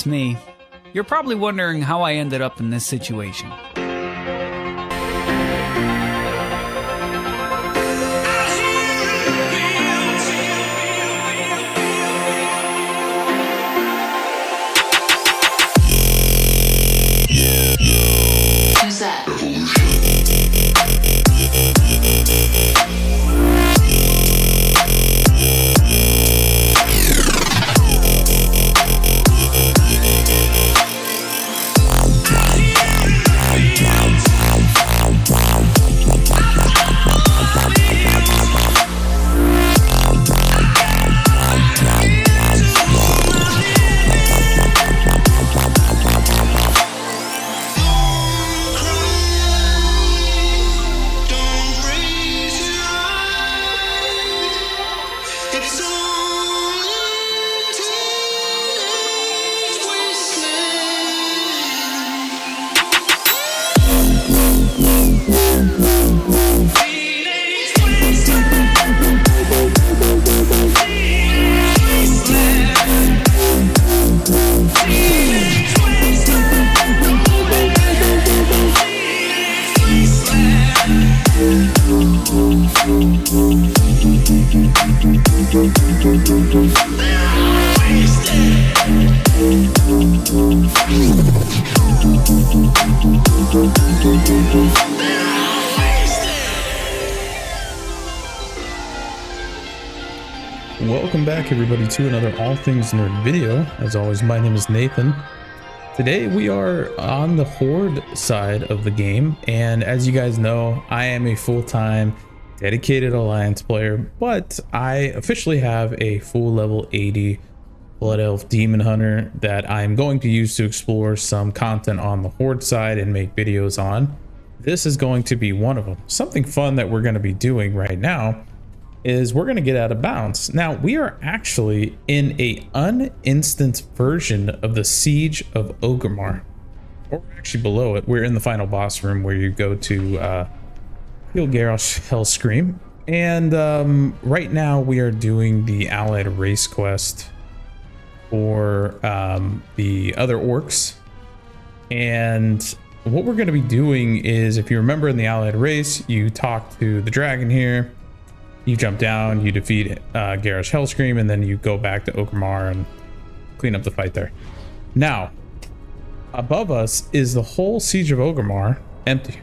it's me. You're probably wondering how I ended up in this situation. Who's that? Welcome back everybody to another All Things Nerd video. As always, my name is Nathan. Today we are on the Horde side of the game, and as you guys know, I am a full-time dedicated Alliance player, but I officially have a full level 80 Blood Elf Demon Hunter that I'm going to use to explore some content on the Horde side and make videos on. This is going to be one of them. Something fun that we're going to be doing right now is we're going to get out of bounds. Now, we are actually in a uninstanced version of the Siege of Origmmar. Or we're actually below it. We're in the final boss room where you go to kill Garrosh Hellscream. And right now we are doing the Allied Race quest for the other orcs. And what we're going to be doing is, if you remember in the Allied Race, you talk to the dragon here. You jump down, you defeat Garrosh Hellscream, and then you go back to Origmmar and clean up the fight there. Now, above us is the whole Siege of Origmmar empty.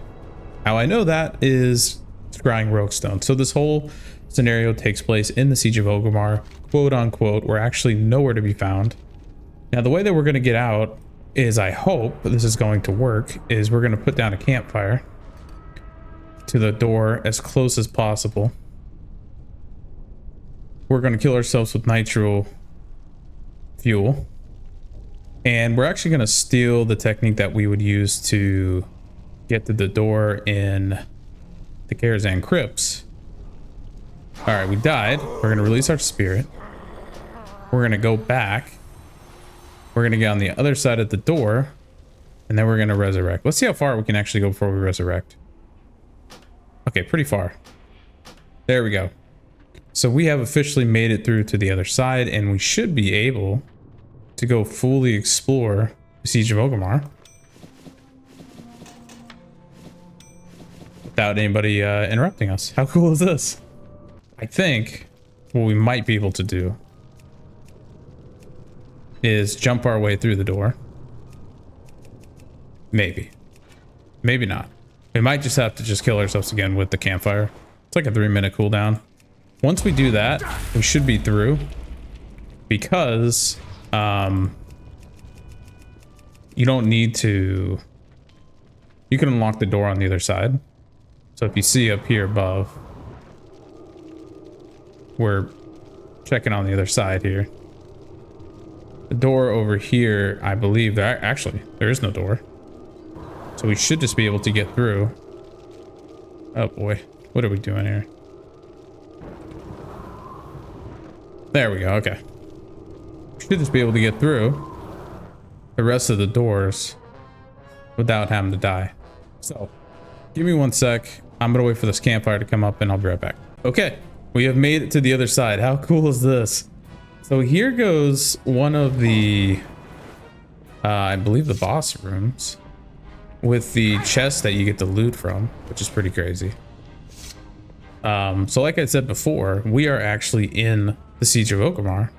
How I know that is scrying Roguestone. So this whole scenario takes place in the Siege of Origmmar, quote unquote. We're actually nowhere to be found. Now, the way that we're going to get out is, I hope this is going to work, is we're going to put down a campfire to the door as close as possible. We're going to kill ourselves with nitro fuel. And we're actually going to steal the technique that we would use to get to the door in the Karazhan Crypts. All right, we died. We're going to release our spirit. We're going to go back. We're going to get on the other side of the door. And then we're going to resurrect. Let's see how far we can actually go before we resurrect. Okay, pretty far. There we go. So we have officially made it through to the other side, and we should be able to go fully explore the Siege of Origmmar without anybody interrupting us. How cool is this? I think what we might be able to do is jump our way through the door. Maybe. Maybe not. We might just have to just kill ourselves again with the campfire. It's like a 3-minute cooldown. Once we do that, we should be through, because you don't need to, you can unlock the door on the other side. So if you see up here above, we're checking on the other side here. The door over here, I believe there is no door. So we should just be able to get through. Oh boy, what are we doing here? There we go. Okay. Should just be able to get through the rest of the doors without having to die. So give me 1 sec. I'm going to wait for this campfire to come up and I'll be right back. Okay. We have made it to the other side. How cool is this? So here goes one of the I believe the boss rooms with the chest that you get to loot from, which is pretty crazy. So like I said before, we are actually in the Siege of Orgrimmar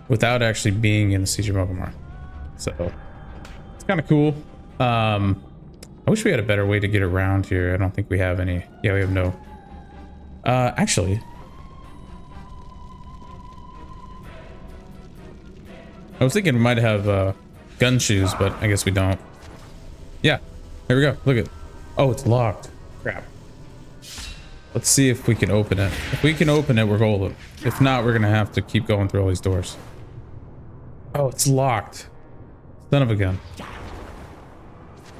without actually being in the Siege of Orgrimmar. So it's kind of cool. I wish we had a better way to get around here. I don't think we have any. Yeah, we have no. Actually, I was thinking we might have gun shoes, but I guess we don't. Yeah, there we go. Look at. Oh, it's locked. Crap. Let's see if we can open it. If we can open it, we're golden. If not, we're gonna have to keep going through all these doors. Oh, it's locked. Son of a gun.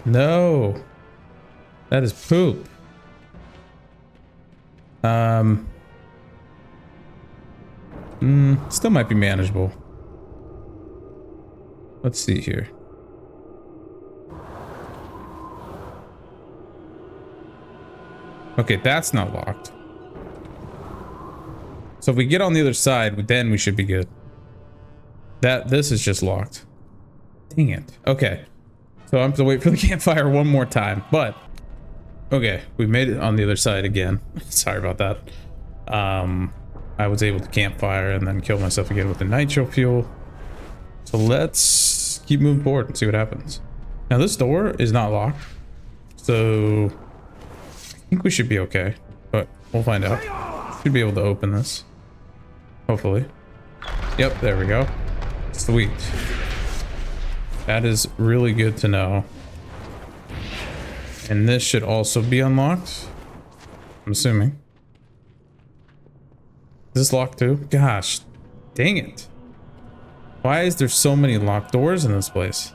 No. That is poop. Still might be manageable. Let's see here. Okay, that's not locked. So if we get on the other side, then we should be good. This is just locked. Dang it. Okay. So I have to wait for the campfire one more time, but okay, we made it on the other side again. Sorry about that. I was able to campfire and then kill myself again with the nitro fuel. So let's keep moving forward and see what happens. Now this door is not locked, so I think we should be okay, but we'll find out. Should be able to open this, hopefully. Yep, there we go. Sweet. That is really good to know. And this should also be unlocked, I'm assuming. Is this locked too? Gosh, dang it. Why is there so many locked doors in this place?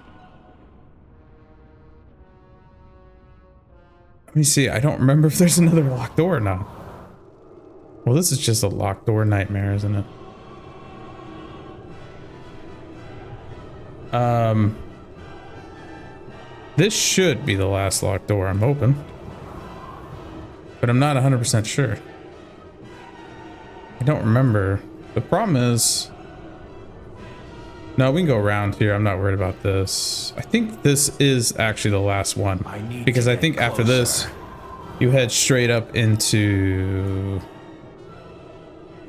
Let me see. I don't remember if there's another locked door or not. Well, this is just a locked door nightmare, isn't it? This should be the last locked door, I'm hoping. But I'm not 100% sure. I don't remember. The problem is... No, we can go around here. I'm not worried about this. I think this is actually the last one. Because I think after this, you head straight up into...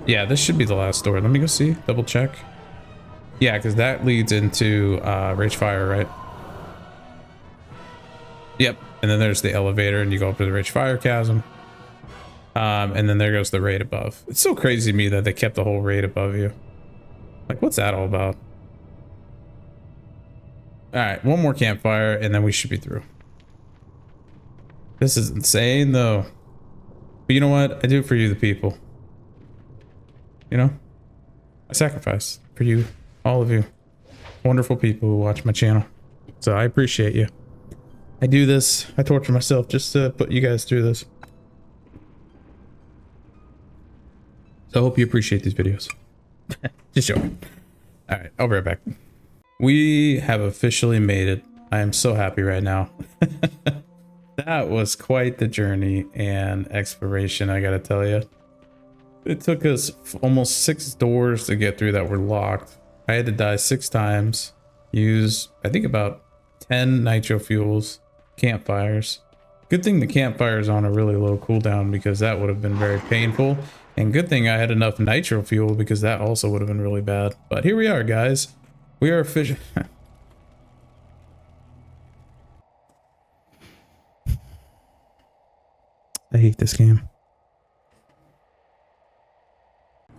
Yeah, this should be the last door. Let me go see. Double check. Yeah, because that leads into Rage Fire, right? Yep. And then there's the elevator and you go up to the Rage Fire chasm. And then there goes the raid above. It's so crazy to me that they kept the whole raid above you. Like, what's that all about? All right, one more campfire and then we should be through. This is insane though. But you know what? I do it for you, the people. You know? I sacrifice for you, all of you wonderful people who watch my channel. So I appreciate you. I do this. I torture myself just to put you guys through this. So I hope you appreciate these videos. Just showing. All right, I'll be right back. We have officially made it. I am so happy right now. That was quite the journey and exploration, I gotta tell you. It took us almost 6 doors to get through that were locked. I had to die 6 times, use I think about 10 nitro fuels, campfires. Good thing the campfire is on a really low cooldown because that would have been very painful. And good thing I had enough nitro fuel because that also would have been really bad. But here we are, guys. We are official. I hate this game.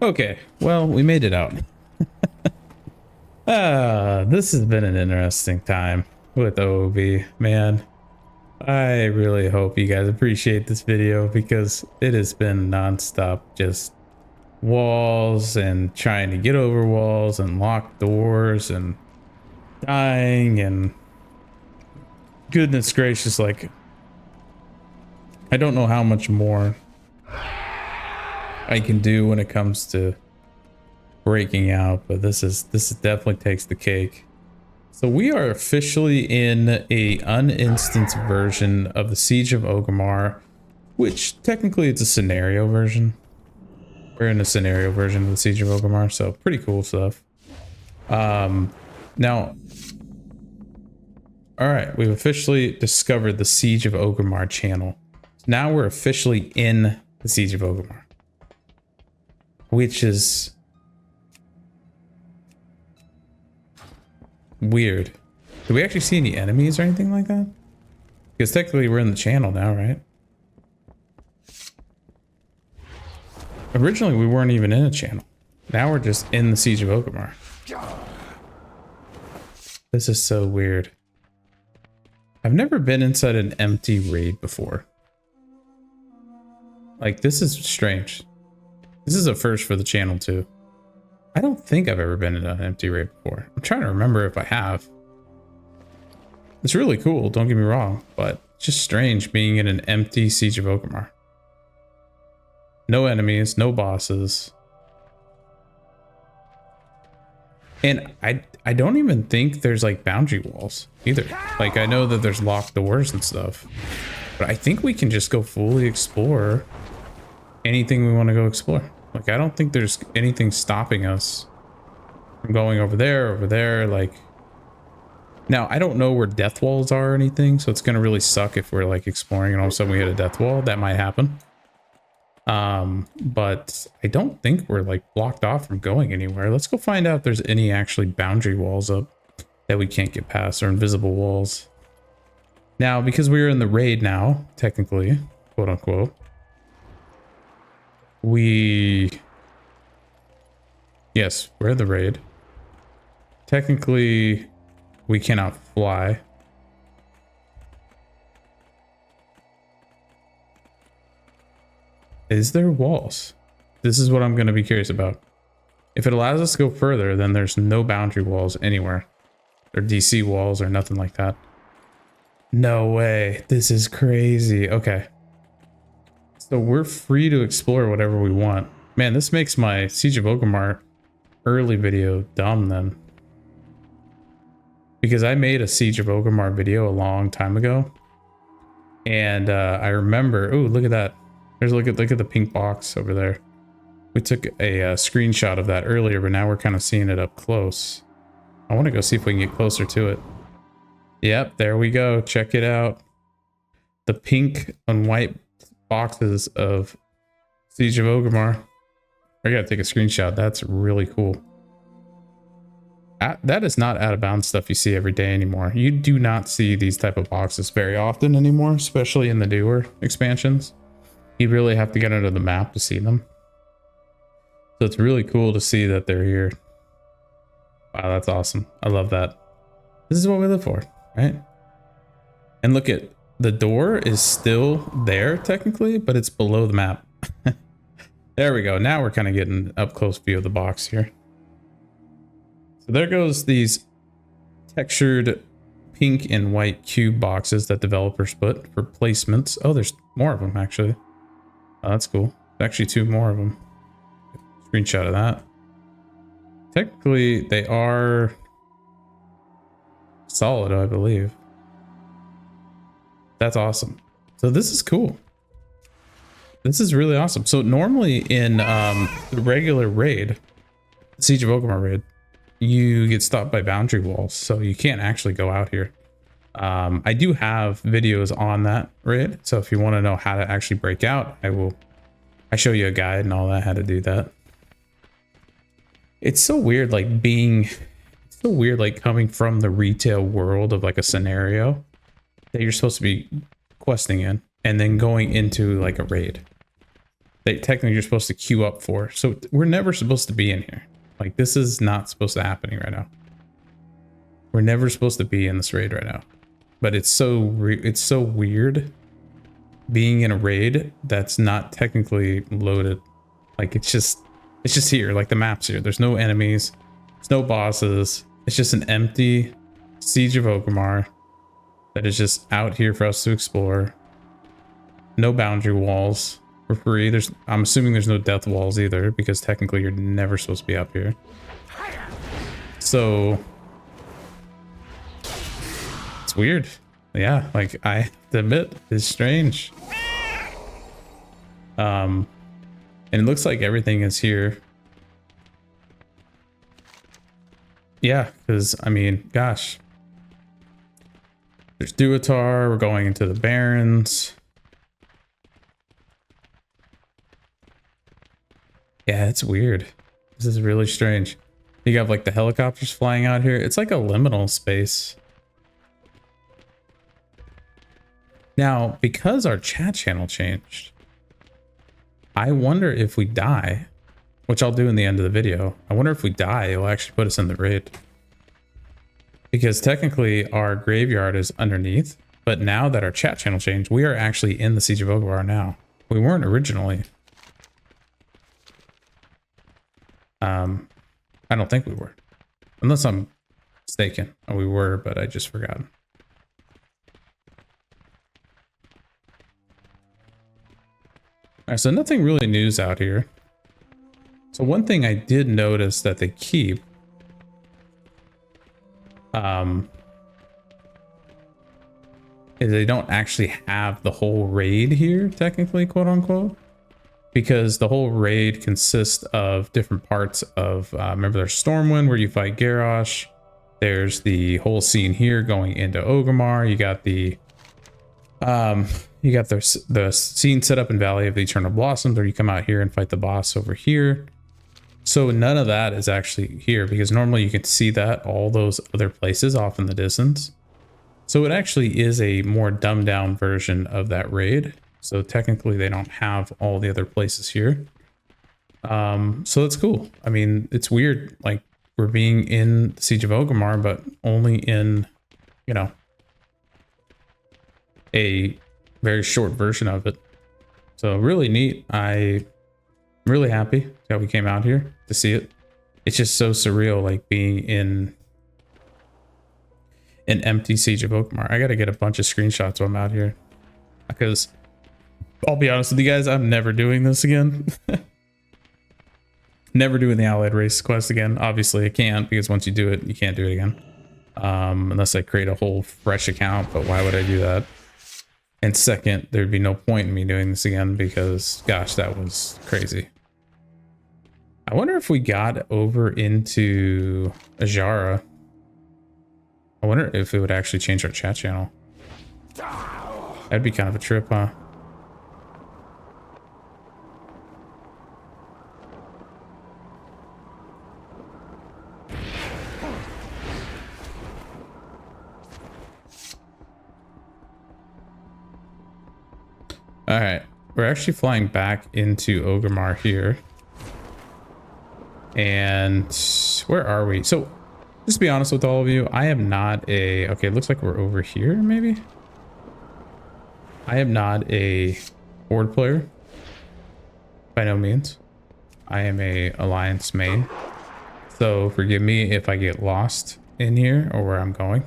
Okay, well, we made it out. This has been an interesting time with OOB, man. I really hope you guys appreciate this video because it has been non-stop just walls and trying to get over walls and locked doors and dying and goodness gracious, like I don't know how much more I can do when it comes to breaking out, but this definitely takes the cake. So we are officially in a uninstanced version of the Siege of Orgrimmar, which technically it's a scenario version. We're in a scenario version of the Siege of Orgrimmar, so pretty cool stuff. Now, all right, we've officially discovered the Siege of Origmmar channel. Now we're officially in the Siege of Origmmar, which is weird. Do we actually see any enemies or anything like that? Because technically we're in the channel now, right? Originally we weren't even in a channel. Now we're just in the Siege of Origmmar. This is so weird. I've never been inside an empty raid before. Like, this is strange. This is a first for the channel too. I don't think I've ever been in an empty raid before. I'm trying to remember if I have. It's really cool, don't get me wrong, but it's just strange being in an empty Siege of Origmmar. No enemies, no bosses. And I don't even think there's like boundary walls either. Like, I know that there's locked doors and stuff, but I think we can just go fully explore anything we want to go explore. Like, I don't think there's anything stopping us from going over there, like. Now, I don't know where death walls are or anything, so it's going to really suck if we're like exploring and all of a sudden we hit a death wall. That might happen. But I don't think we're like blocked off from going anywhere. Let's go find out if there's any actually boundary walls up that we can't get past, or invisible walls. Now, because we're in the raid now, technically, quote unquote, yes, we're in the raid. Technically, we cannot fly. Is there walls? This is what I'm going to be curious about. If it allows us to go further, then there's no boundary walls anywhere. Or DC walls or nothing like that. No way. This is crazy. Okay. So we're free to explore whatever we want. Man, this makes my Siege of Origmmar early video dumb then. Because I made a Siege of Origmmar video a long time ago. And I remember, oh, look at that. Look at the pink box over there. We took a screenshot of that earlier, but now we're kind of seeing it up close. I want to go see if we can get closer to it. Yep, there we go. Check it out. The pink and white boxes of Siege of Origmmar. I gotta take a screenshot. That's really cool. That is not out of bounds stuff you see every day anymore. You do not see these type of boxes very often anymore, especially in the newer expansions. You really have to get under the map to see them. So it's really cool to see that they're here. Wow, that's awesome. I love that. This is what we live for, right? And look at, the door is still there technically, but it's below the map. There we go. Now we're kind of getting up close view of the box here. So there goes these textured pink and white cube boxes that developers put for placements. Oh, there's more of them actually. Oh, that's cool. Actually, two more of them. Screenshot of that. Technically, they are solid, I believe. That's awesome. So this is cool. This is really awesome. So normally in the regular raid, Siege of Origmmar raid, you get stopped by boundary walls, so you can't actually go out here. I do have videos on that raid, so if you want to know how to actually break out, I show you a guide and all that, how to do that. It's so weird, like coming from the retail world of like a scenario that you're supposed to be questing in, and then going into like a raid that technically you're supposed to queue up for. So we're never supposed to be in here. Like, this is not supposed to happen right now. We're never supposed to be in this raid right now. But it's so weird being in a raid that's not technically loaded. Like, it's just here. Like, the map's here. There's no enemies. There's no bosses. It's just an empty Siege of Origmmar that is just out here for us to explore. No boundary walls for free. I'm assuming there's no death walls either, because technically you're never supposed to be up here. So it's weird. Yeah, like, I have to admit, it's strange. And it looks like everything is here. Yeah, because I mean, gosh. There's Duatar, we're going into the Barrens. Yeah, it's weird. This is really strange. You have like the helicopters flying out here. It's like a liminal space. Now, because our chat channel changed, I wonder if we die, which I'll do in the end of the video. I wonder if we die, it'll actually put us in the raid. Because technically our graveyard is underneath, but now that our chat channel changed, we are actually in the Siege of Origmmar now. We weren't originally. I don't think we were. Unless I'm mistaken. Oh, we were, but I just forgot. Alright, so nothing really news out here. So one thing I did notice that they keep is they don't actually have the whole raid here, technically, quote unquote, because the whole raid consists of different parts of, remember there's Stormwind where you fight Garrosh. There's the whole scene here going into Origmmar. You got the scene set up in Valley of the Eternal Blossoms, where you come out here and fight the boss over here. So none of that is actually here, because normally you can see that all those other places off in the distance. So it actually is a more dumbed down version of that raid. So technically they don't have all the other places here. So that's cool. I mean, it's weird, like we're being in Siege of Origmmar, but only in, you know, a very short version of it. So really neat. I'm really happy that we came out here to see it. It's just so surreal, like being in an empty Siege of Origmmar. I gotta get a bunch of screenshots while I'm out here, because I'll be honest with you guys, I'm never doing this again. Never doing the Allied Race quest again. Obviously I can't, because once you do it, you can't do it again. Unless I create a whole fresh account, but why would I do that? And second, there'd be no point in me doing this again, because gosh, that was crazy. I wonder if we got over into Ajara. I wonder if it would actually change our chat channel. That'd be kind of a trip, huh? All right, we're actually flying back into Origmmar here. And where are we? So just to be honest with all of you, I am not a, okay, it looks like we're over here maybe. I am not a board player by no means. I am a Alliance main. So forgive me if I get lost in here or where I'm going.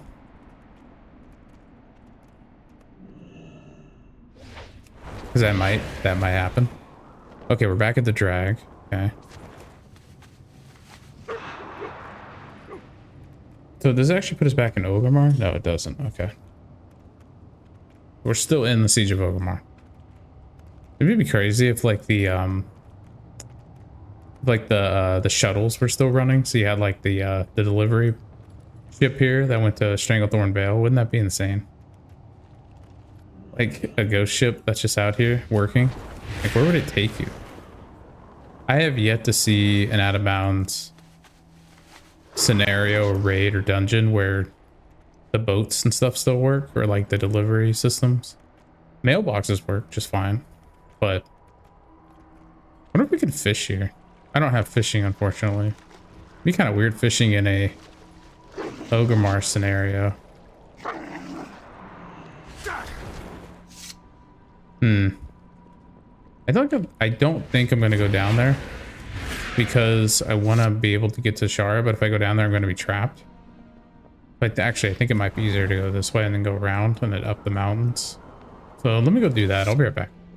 Because that might happen. Okay, we're back at the drag. Okay. So does it actually put us back in Origmmar? No, it doesn't. Okay. We're still in the Siege of Origmmar. It'd be crazy if like the shuttles were still running. So you had like the delivery ship here that went to Stranglethorn Vale. Wouldn't that be insane? Like a ghost ship that's just out here working. Like where would it take you? I have yet to see an out of bounds scenario or raid or dungeon where the boats and stuff still work, or like the delivery systems. Mailboxes work just fine, but I wonder if we can fish here. I don't have fishing, unfortunately. It'd be kind of weird fishing in a Origmmar scenario. I don't think I'm gonna go down there, because I want to be able to get to Shara, but if I go down there, I'm going to be trapped. But actually, I think it might be easier to go this way and then go around and then up the mountains. So let me go do that. I'll be right back.